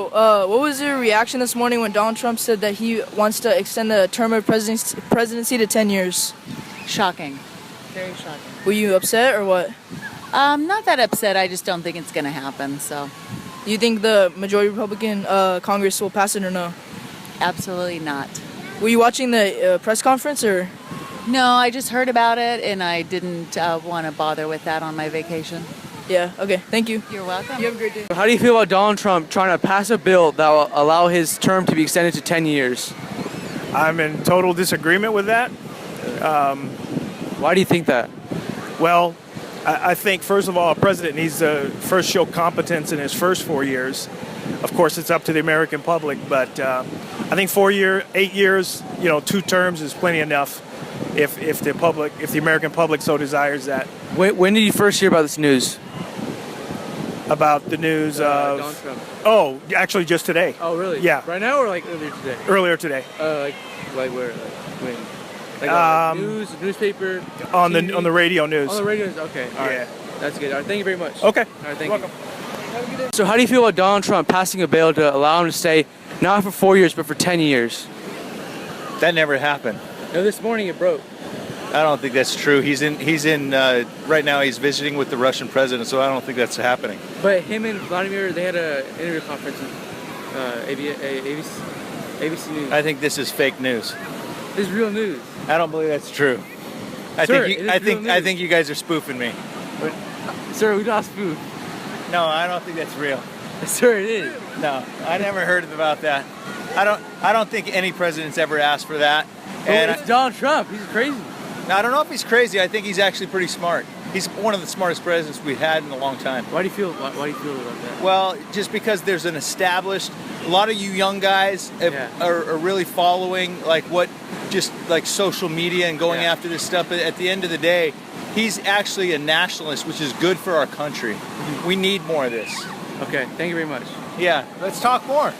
What was your reaction this morning when Donald Trump said that he wants to extend the term of presidency to 10 years? Shocking. Very shocking. Were you upset or what? Not that upset. I just don't think it's going to happen. So, You think the majority Republican Congress will pass it or no? absolutely not. Were you watching the press conference or? No, I just heard about it and I didn't want to bother with that on my vacation. Yeah, okay, thank you. You're welcome. You have a great day. How do you feel about Donald Trump trying to pass a bill that will allow his term to be extended to 10 years? I'm in total disagreement with that. Why do you think that? Well, I think, first of all, a president needs to first show competence in his first 4 years. Of course, it's up to the American public, but I think 8 years, 2 terms is plenty enough if the American public so desires that. When did you first hear about this news? About the news of... Donald Trump. Oh, actually just today. Oh, really? Yeah. Right now or like earlier today? Earlier today. Like where? Like when? News, newspaper? On TV? the radio news. On the radio news. Okay. All right. Yeah. That's good. All right. Thank you very much. Okay. All right. Thank You're welcome. you. So how do you feel about Donald Trump passing a bill to allow him to stay not for 4 years but for 10 years? That never happened. No, this morning it broke. I don't think that's true. He's in right now he's visiting with the Russian president, so I don't think that's happening. But him and Vladimir, they had an interview conference with ABC News. I think this is fake news. This is real news. I don't believe that's true. Sir, it is I real news. think you guys are spoofing me. Sir, we not spoof. No, I don't think that's real. Sir, it is. No, I never heard about that. I don't think any president's ever asked for that. And it's Donald Trump. He's crazy. Now, I don't know if he's crazy. I think he's actually pretty smart. He's one of the smartest presidents we've had in a long time. Why do you feel about that? Well, just because there's an established, a lot of you young guys are really following like social media and going after this stuff. But at the end of the day, he's actually a nationalist, which is good for our country. We need more of this. Okay, thank you very much. Yeah, let's talk more.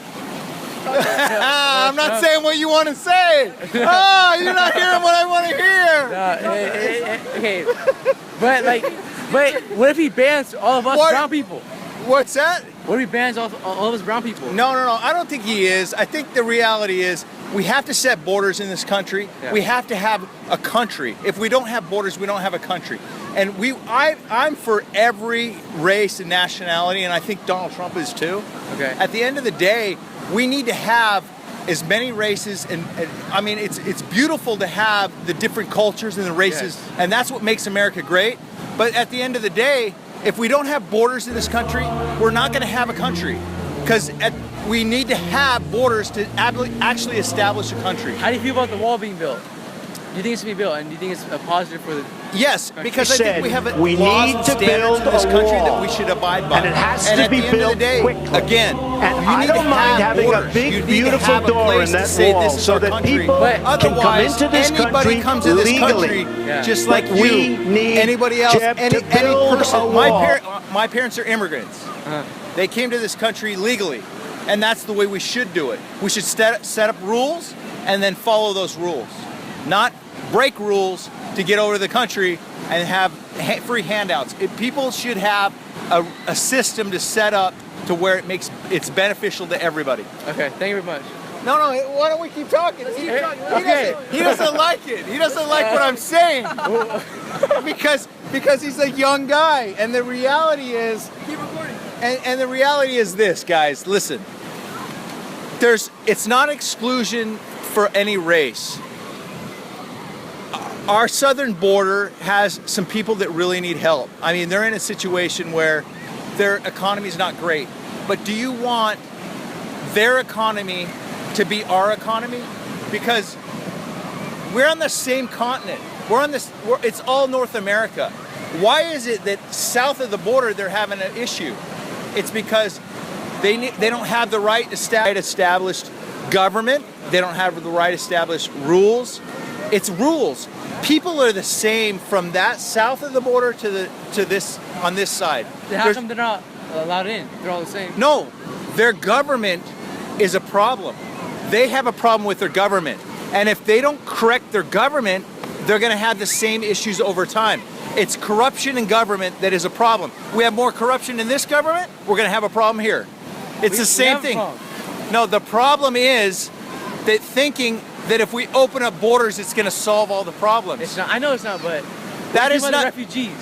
I'm not saying what you want to say. Oh, you're not hearing what I want to hear. Okay, but what if he bans all of us brown people? What's that? What if he bans all of us brown people? No. I don't think he is. I think the reality is we have to set borders in this country. Yeah. We have to have a country. If we don't have borders, we don't have a country. And I'm for every race and nationality, and I think Donald Trump is too. Okay. At the end of the day, we need to have as many races, and I mean, it's beautiful to have the different cultures and the races, and that's what makes America great. But at the end of the day, if we don't have borders in this country, we're not going to have a country, because we need to have borders to actually establish a country. How do you feel about the wall being built? Do you think it's to be built, and do you think it's a positive for the? Yes, because I think we have we laws need and to standards build in this a country wall. that we should abide by. And it has and to at be the end built of the day, quickly. again, And you I need don't to mind have having a borders. big, You need beautiful to have a door place in to that say wall this is so our that country. people But can come otherwise, into this anybody country comes to this legally. country just like But we you, need, anybody else, Jeb, any to build person. a wall. My parents are immigrants. They came to this country legally, and that's the way we should do it. We should set up rules and then follow those rules, not break rules to get over to the country and have free handouts. People should have a system to set up to where it's beneficial to everybody. Okay, thank you very much. No, why don't we keep talking? He doesn't like it. He doesn't like what I'm saying. because he's a young guy. And the reality is, keep recording. And the reality is this, guys, listen. It's not exclusion for any race. Our southern border has some people that really need help. I mean, they're in a situation where their economy is not great. But do you want their economy to be our economy? Because we're on the same continent. It's all North America. Why is it that south of the border they're having an issue? It's because they don't have the right established government. They don't have the right established rules. It's rules. People are the same from that south of the border to this on this side. How come they're not allowed in? They're all the same. No, their government is a problem. They have a problem with their government. And if they don't correct their government, they're going to have the same issues over time. It's corruption in government that is a problem. We have more corruption in this government, we're going to have a problem here. It's the same thing. No, the problem is that thinking that if we open up borders, it's going to solve all the problems. It's not. I know it's not, but That is what about not the refugees.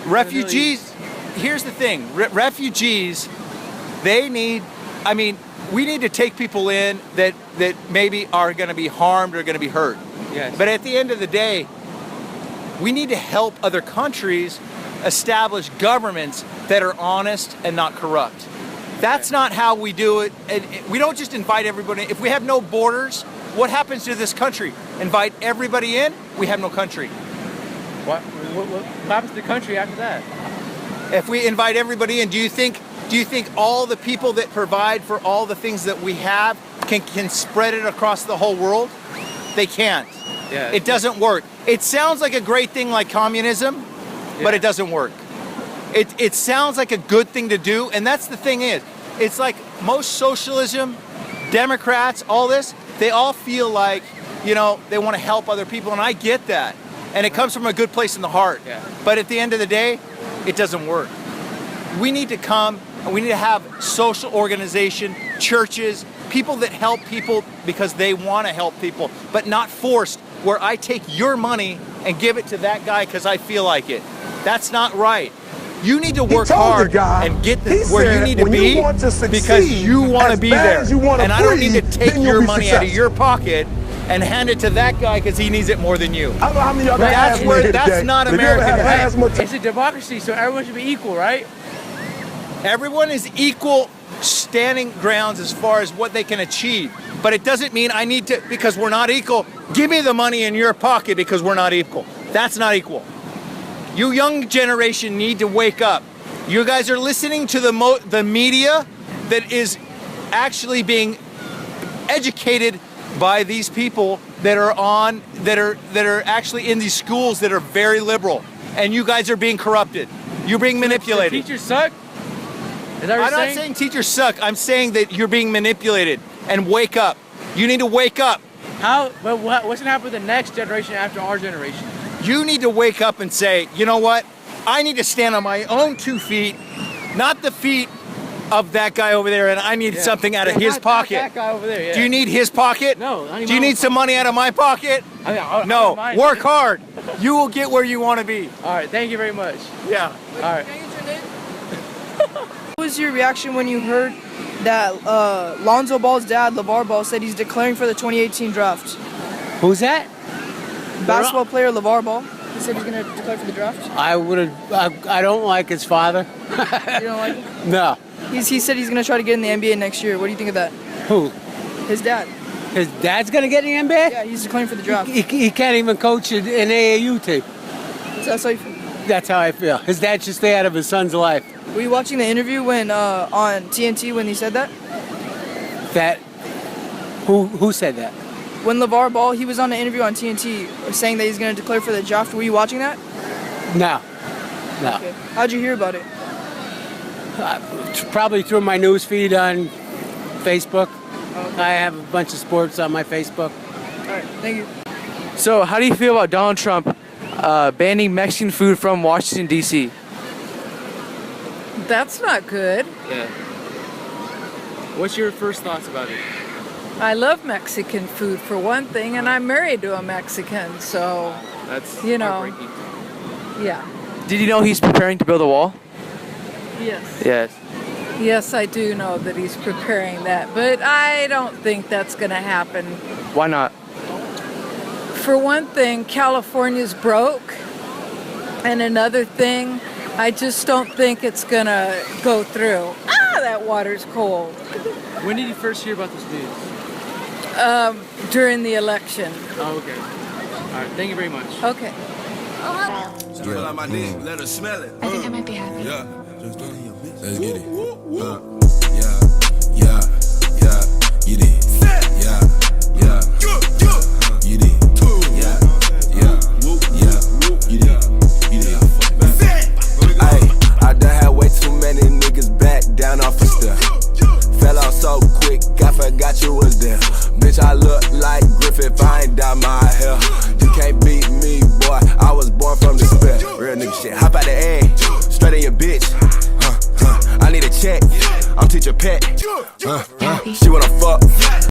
refugees. Here's the thing: refugees, they need. I mean, we need to take people in that maybe are going to be harmed or going to be hurt. Yes. But at the end of the day, we need to help other countries establish governments that are honest and not corrupt. That's not how we do it. We don't just invite everybody. If we have no borders, what happens to this country? Invite everybody in, we have no country. What happens to the country after that? If we invite everybody in, do you think all the people that provide for all the things that we have can spread it across the whole world? They can't. Yeah. It doesn't work. It sounds like a great thing like communism, but it doesn't work. It sounds like a good thing to do, and that's the thing is, it's like most socialism, Democrats, all this, they all feel like, you know, they want to help other people, and I get that. And it comes from a good place in the heart. Yeah. But at the end of the day, it doesn't work. We need to come, and we need to have social organization, churches, people that help people because they want to help people, but not forced, where I take your money and give it to that guy because I feel like it. That's not right. You need to work hard and get where you need to be because you want to be there. And I don't need to take your money out of your pocket and hand it to that guy because he needs it more than you. I don't know how many of y'all That's not American. It's a democracy, so everyone should be equal, right? Everyone is equal standing grounds as far as what they can achieve. But it doesn't mean I need to, because we're not equal, give me the money in your pocket because we're not equal. That's not equal. You young generation need to wake up. You guys are listening to the media that is actually being educated by these people that are actually in these schools that are very liberal, and you guys are being corrupted. You're being manipulated. So teachers suck? Is that what I'm you're not saying teachers suck. I'm saying that you're being manipulated, and wake up. You need to wake up. How? But what's gonna happen with the next generation after our generation? You need to wake up and say, you know what? I need to stand on my own 2 feet, not the feet of that guy over there, and I need something out of his pocket. Not that guy over there, yeah. Do you need his pocket? No. I Do you need some money out of my pocket? No. Work hard. You will get where you want to be. All right. Thank you very much. Yeah. All right. Can I get your name? What was your reaction when you heard that Lonzo Ball's dad, LeVar Ball, said he's declaring for the 2018 draft? Who's that? Basketball player LeVar Ball. He said he's going to declare for the draft. I don't like his father. You don't like him? No. He said he's going to try to get in the NBA next year. What do you think of that? Who? His dad. His dad's gonna get in the NBA? Yeah, he's declaring for the draft. He can't even coach an AAU team. So that's how you feel. That's how I feel. His dad should stay out of his son's life. Were you watching the interview when on TNT when he said that? That who said that? When LeVar Ball, he was on an interview on TNT saying that he's going to declare for the draft. Were you watching that? No. Okay. How'd you hear about it? Probably through my news feed on Facebook. I have a bunch of sports on my Facebook. All right, thank you. So, how do you feel about Donald Trump banning Mexican food from Washington, D.C.? That's not good. Yeah. What's your first thoughts about it? I love Mexican food for one thing, and I'm married to a Mexican, so That's you know. heartbreaking. Yeah. Did you know he's preparing to build a wall? Yes. Yes. Yes, I do know that he's preparing that, but I don't think that's going to happen. Why not? For one thing, California's broke, and another thing, I just don't think it's going to go through. That water's cold. When did you first hear about this news? During the election. Oh, okay. All right. Thank you very much. Okay. Let her smell it. I think I might be happy. Yeah. Let's get it. You did. You did. I done had way too many niggas back down off a step. Fell off so quick, I forgot you was there. Bitch, I look like Griffith, I ain't dye my hair. You can't beat me, boy, I was born from the spit. Real nigga shit, hop out the egg, straight in your bitch. I need a check, I'm teaching get your pet. She wanna fuck.